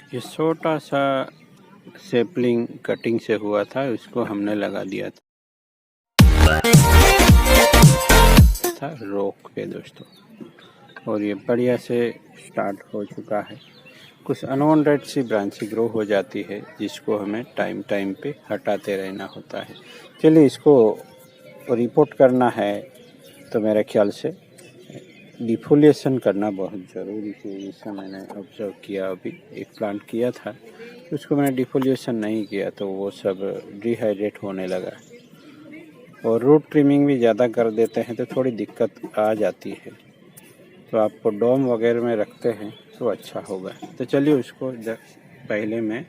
ये छोटा सा सेपलिंग कटिंग से हुआ था, उसको हमने लगा दिया था रोक के दोस्तों, और ये बढ़िया से स्टार्ट हो चुका है। कुछ अनवांटेड सी ब्रांच ग्रो हो जाती है जिसको हमें टाइम टाइम पे हटाते रहना होता है। चलिए, इसको रिपोर्ट करना है तो मेरे ख्याल से डिफोलिएशन करना बहुत ज़रूरी है। जैसा मैंने ऑब्जर्व किया, अभी एक प्लांट किया था उसको मैंने डिफोलिएशन नहीं किया तो वो सब डिहाइड्रेट होने लगा, और रूट ट्रिमिंग भी ज़्यादा कर देते हैं तो थोड़ी दिक्कत आ जाती है। तो आपको डोम वगैरह में रखते हैं तो अच्छा होगा। तो चलिए उसको पहले मैं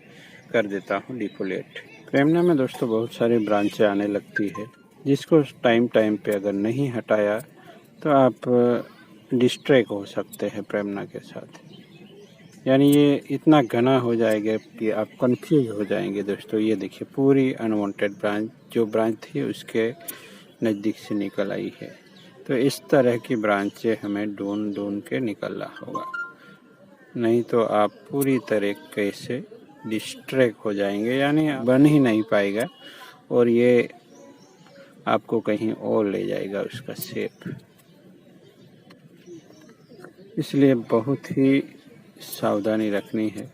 कर देता हूँ डिफोलिएट। प्रेमना में दोस्तों बहुत सारी ब्रांचें आने लगती है जिसको टाइम टाइम पे अगर नहीं हटाया तो आप डिस्ट्रैक्ट हो सकते हैं प्रेमना के साथ। यानी ये इतना घना हो जाएगा कि आप कंफ्यूज हो जाएंगे दोस्तों। ये देखिए, पूरी अनवांटेड ब्रांच जो ब्रांच थी उसके नज़दीक से निकल आई है। तो इस तरह की ब्रांचें हमें ढूंढ ढूंढ के निकलना होगा, नहीं तो आप पूरी तरीके से डिस्ट्रैक्ट हो जाएंगे, यानी बन ही नहीं पाएगा और ये आपको कहीं और ले जाएगा उसका शेप। इसलिए बहुत ही सावधानी रखनी है।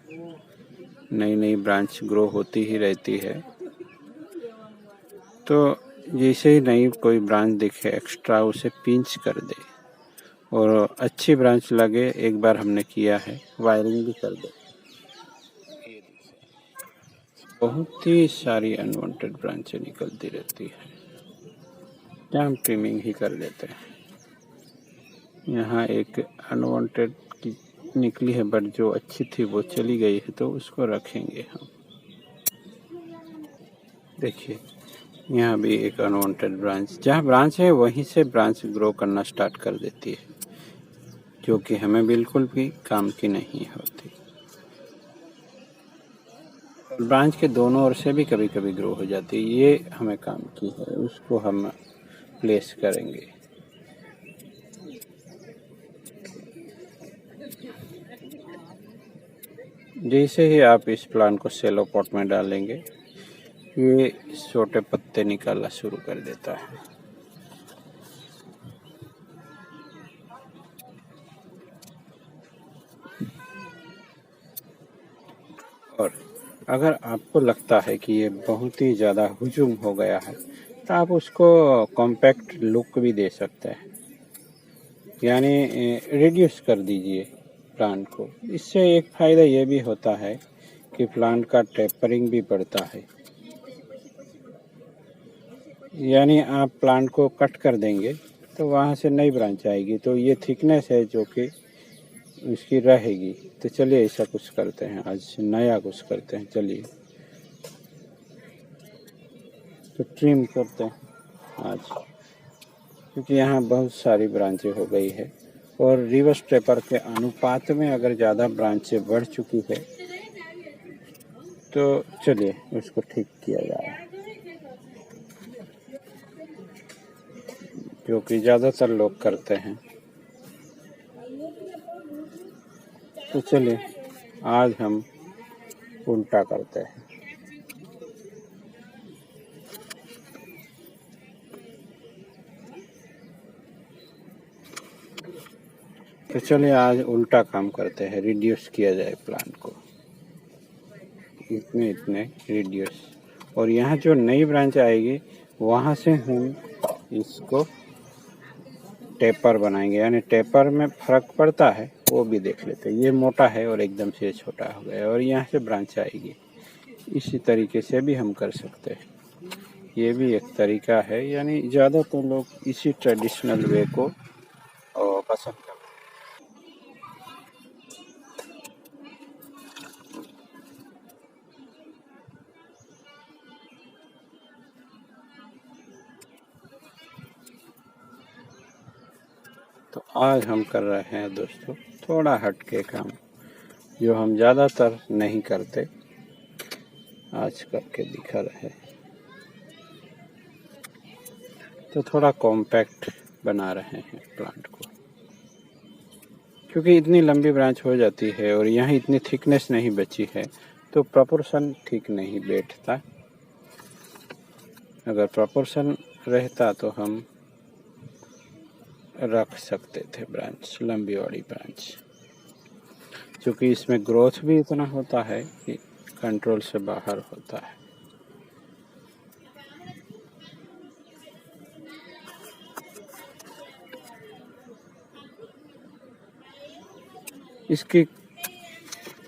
नई नई ब्रांच ग्रो होती ही रहती है, तो जैसे ही नई कोई ब्रांच दिखे एक्स्ट्रा उसे पिंच कर दे, और अच्छी ब्रांच लगे, एक बार हमने किया है, वायरिंग भी कर दे। बहुत ही सारी अनवांटेड ब्रांचें निकलती रहती है, हम ट्रिमिंग ही कर देते हैं। यहाँ एक अनवांटेड की निकली है, बट जो अच्छी थी वो चली गई है तो उसको रखेंगे हम। देखिए, यहाँ भी एक अनवांटेड ब्रांच, जहाँ ब्रांच है वहीं से ब्रांच ग्रो करना स्टार्ट कर देती है, जो कि हमें बिल्कुल भी काम की नहीं होती। ब्रांच के दोनों ओर से भी कभी कभी ग्रो हो जाती है, ये हमें काम की है, उसको हम प्लेस करेंगे। जैसे ही आप इस प्लांट को सेलो पॉट में डालेंगे, ये छोटे पत्ते निकालना शुरू कर देता है। और अगर आपको लगता है कि ये बहुत ही ज़्यादा हुजूम हो गया है तो आप उसको कॉम्पैक्ट लुक भी दे सकते हैं, यानी रिड्यूस कर दीजिए प्लांट को। इससे एक फ़ायदा ये भी होता है कि प्लांट का टेपरिंग भी बढ़ता है। यानी आप प्लांट को कट कर देंगे तो वहाँ से नई ब्रांच आएगी, तो ये थिकनेस है जो कि उसकी रहेगी। तो चलिए ऐसा कुछ करते हैं, आज नया कुछ करते हैं। चलिए तो ट्रिम करते हैं आज, क्योंकि यहाँ बहुत सारी ब्रांचें हो गई है, और रिवर्स टेपर के अनुपात में अगर ज़्यादा ब्रांचें बढ़ चुकी है तो चलिए उसको ठीक किया जाए, जो कि ज़्यादातर लोग करते हैं। तो चलिए आज हम उल्टा करते हैं। तो चलिए आज उल्टा काम करते हैं, रिड्यूस किया जाए प्लांट को, इतने रिड्यूस। और यहाँ जो नई ब्रांच आएगी वहाँ से हम इसको टेपर बनाएंगे, यानी टेपर में फर्क पड़ता है वो भी देख लेते हैं। ये मोटा है और एकदम से छोटा हो गया, और यहाँ से ब्रांच आएगी। इसी तरीके से भी हम कर सकते हैं, ये भी एक तरीका है। यानी ज़्यादातर लोग इसी ट्रेडिशनल वे को पसंद करते हैं। तो आज हम कर रहे हैं दोस्तों थोड़ा हटके काम, जो हम ज़्यादातर नहीं करते, आज करके दिखा रहे हैं। तो थोड़ा कॉम्पैक्ट बना रहे हैं प्लांट को, क्योंकि इतनी लंबी ब्रांच हो जाती है और यहाँ इतनी थिकनेस नहीं बची है तो प्रोपोर्शन ठीक नहीं बैठता। अगर प्रोपोर्शन रहता तो हम रख सकते थे ब्रांच, लंबी वाली ब्रांच। क्योंकि इसमें ग्रोथ भी इतना होता है कि कंट्रोल से बाहर होता है। इसकी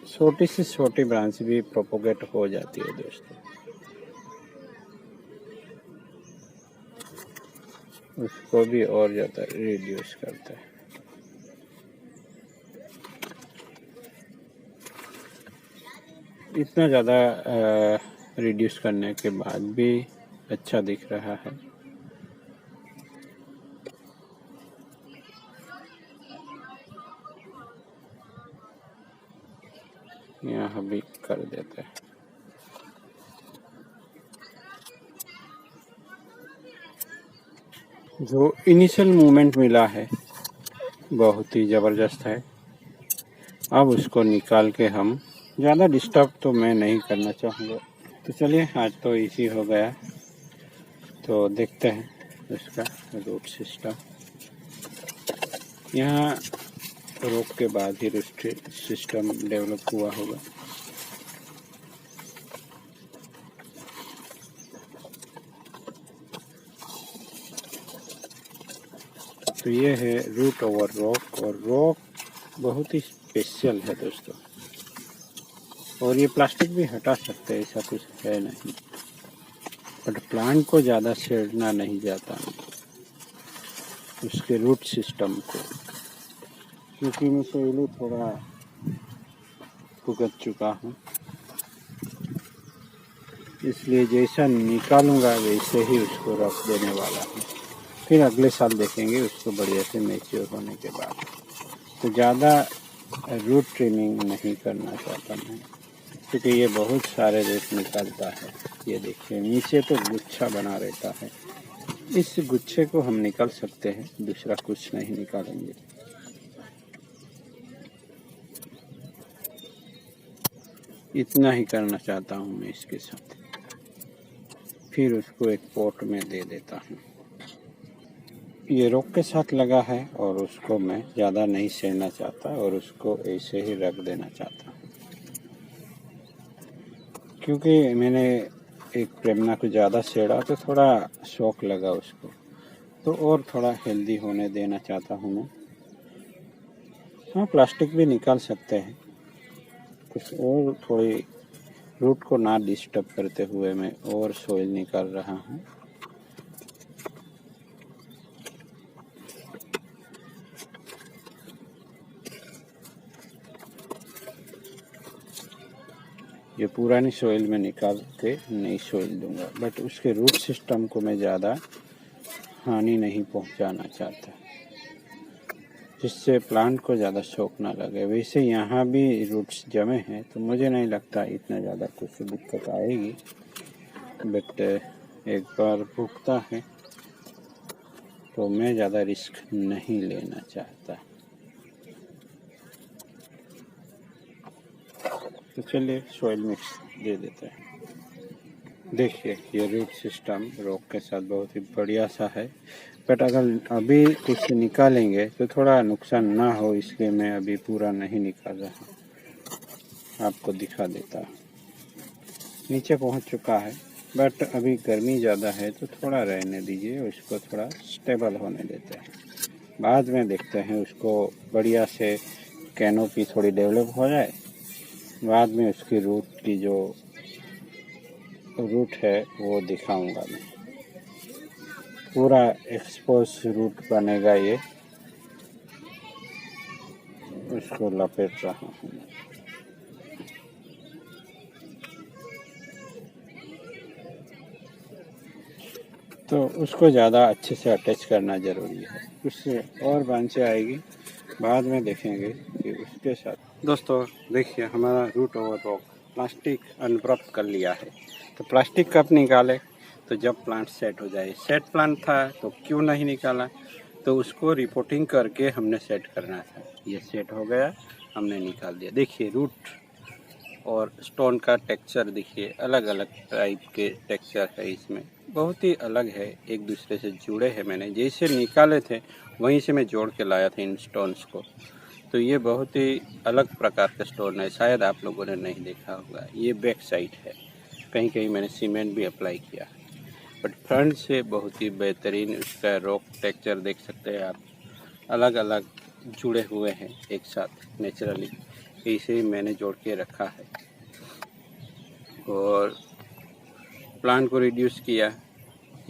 छोटी से छोटी ब्रांच भी प्रोपोगेट हो जाती है दोस्तों। उसको भी और ज़्यादा रिड्यूस करता है। इतना ज़्यादा रिड्यूस करने के बाद भी अच्छा दिख रहा है। यहाँ भी कर देते हैं। जो इनिशियल मूवमेंट मिला है बहुत ही ज़बरदस्त है। अब उसको निकाल के हम, ज़्यादा डिस्टर्ब तो मैं नहीं करना चाहूँगा। तो चलिए आज तो इजी हो गया, तो देखते हैं उसका रूट सिस्टम। यहाँ रोक के बाद ही रूट सिस्टम डेवलप हुआ होगा। तो ये है रूट ओवर रॉक, और रॉक बहुत ही स्पेशल है दोस्तों। और ये प्लास्टिक भी हटा सकते हैं, ऐसा कुछ है नहीं, बट प्लांट को ज़्यादा छेड़ना नहीं जाता उसके रूट सिस्टम को, क्योंकि मैं पहले थोड़ा भुगत चुका हूँ। इसलिए जैसा निकालूंगा वैसे ही उसको रख देने वाला हूँ। फिर अगले साल देखेंगे उसको बढ़िया से मैच्योर होने के बाद। तो ज़्यादा रूट ट्रिमिंग नहीं करना चाहता मैं, क्योंकि ये बहुत सारे रूट निकालता है। ये देखिए नीचे तो गुच्छा बना रहता है। इस गुच्छे को हम निकाल सकते हैं, दूसरा कुछ नहीं निकालेंगे। इतना ही करना चाहता हूँ मैं इसके साथ। फिर उसको एक पॉट में दे देता हूँ। ये रॉक के साथ लगा है और उसको मैं ज़्यादा नहीं छेड़ना चाहता और उसको ऐसे ही रख देना चाहता हूँ, क्योंकि मैंने एक प्रेमना को ज़्यादा छेड़ा तो थोड़ा शौक लगा उसको, तो और थोड़ा हेल्दी होने देना चाहता हूँ मैं। हाँ, प्लास्टिक भी निकाल सकते हैं कुछ, और थोड़ी रूट को ना डिस्टर्ब करते हुए मैं और सोइल निकाल रहा हूँ। ये पुरानी सोइल में निकाल के नई सोइल दूंगा, बट उसके रूट सिस्टम को मैं ज़्यादा हानि नहीं पहुंचाना चाहता, जिससे प्लांट को ज़्यादा शौक ना लगे। वैसे यहाँ भी रूट्स जमे हैं तो मुझे नहीं लगता इतना ज़्यादा कुछ दिक्कत आएगी, बट एक बार भुगता है तो मैं ज़्यादा रिस्क नहीं लेना चाहता। तो चलिए सॉइल मिक्स दे देते हैं। देखिए ये रूट सिस्टम रॉक के साथ बहुत ही बढ़िया सा है, बट अगर अभी कुछ निकालेंगे तो थोड़ा नुकसान ना हो, इसलिए मैं अभी पूरा नहीं निकाल रहा। आपको दिखा देता, नीचे पहुंच चुका है, बट अभी गर्मी ज़्यादा है तो थोड़ा रहने दीजिए, उसको थोड़ा स्टेबल होने देते हैं। बाद में देखते हैं उसको बढ़िया से कैनोपी थोड़ी डेवलप हो जाए, बाद में उसकी रूट की जो रूट है वो दिखाऊंगा मैं। पूरा एक्सपोज रूट बनेगा ये, उसको लपेट रहा हूँ। तो उसको ज़्यादा अच्छे से अटैच करना ज़रूरी है, उससे और ब्रांचें आएगी, बाद में देखेंगे कि उसके साथ। दोस्तों देखिए हमारा रूट ओवर रॉक प्लास्टिक अनब्रॉप कर लिया है। तो प्लास्टिक कब निकाले, तो जब प्लांट सेट हो जाए। सेट प्लांट था तो क्यों नहीं निकाला, तो उसको रिपोर्टिंग करके हमने सेट करना था। ये सेट हो गया, हमने निकाल दिया। देखिए रूट और स्टोन का टेक्सचर देखिए, अलग अलग टाइप के टेक्सचर है इसमें, बहुत ही अलग है, एक दूसरे से जुड़े हैं। मैंने जैसे निकाले थे वहीं से मैं जोड़ के लाया था इन स्टोन्स को। तो ये बहुत ही अलग प्रकार का स्टोन है, शायद आप लोगों ने नहीं देखा होगा। ये बैक साइड है, कहीं कहीं मैंने सीमेंट भी अप्लाई किया, बट फ्रंट से बहुत ही बेहतरीन उसका रॉक टेक्सचर देख सकते हैं आप, अलग अलग जुड़े हुए हैं एक साथ नेचुरली। इसे ही मैंने जोड़ के रखा है और प्लांट को रिड्यूस किया,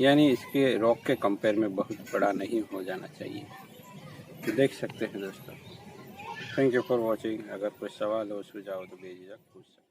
यानी इसके रॉक के कंपेयर में बहुत बड़ा नहीं हो जाना चाहिए। तो देख सकते हैं दोस्तों। Thank you for watching. अगर कोई सवाल हो सुझाव तो बेझिझक पूछ सकते हैं।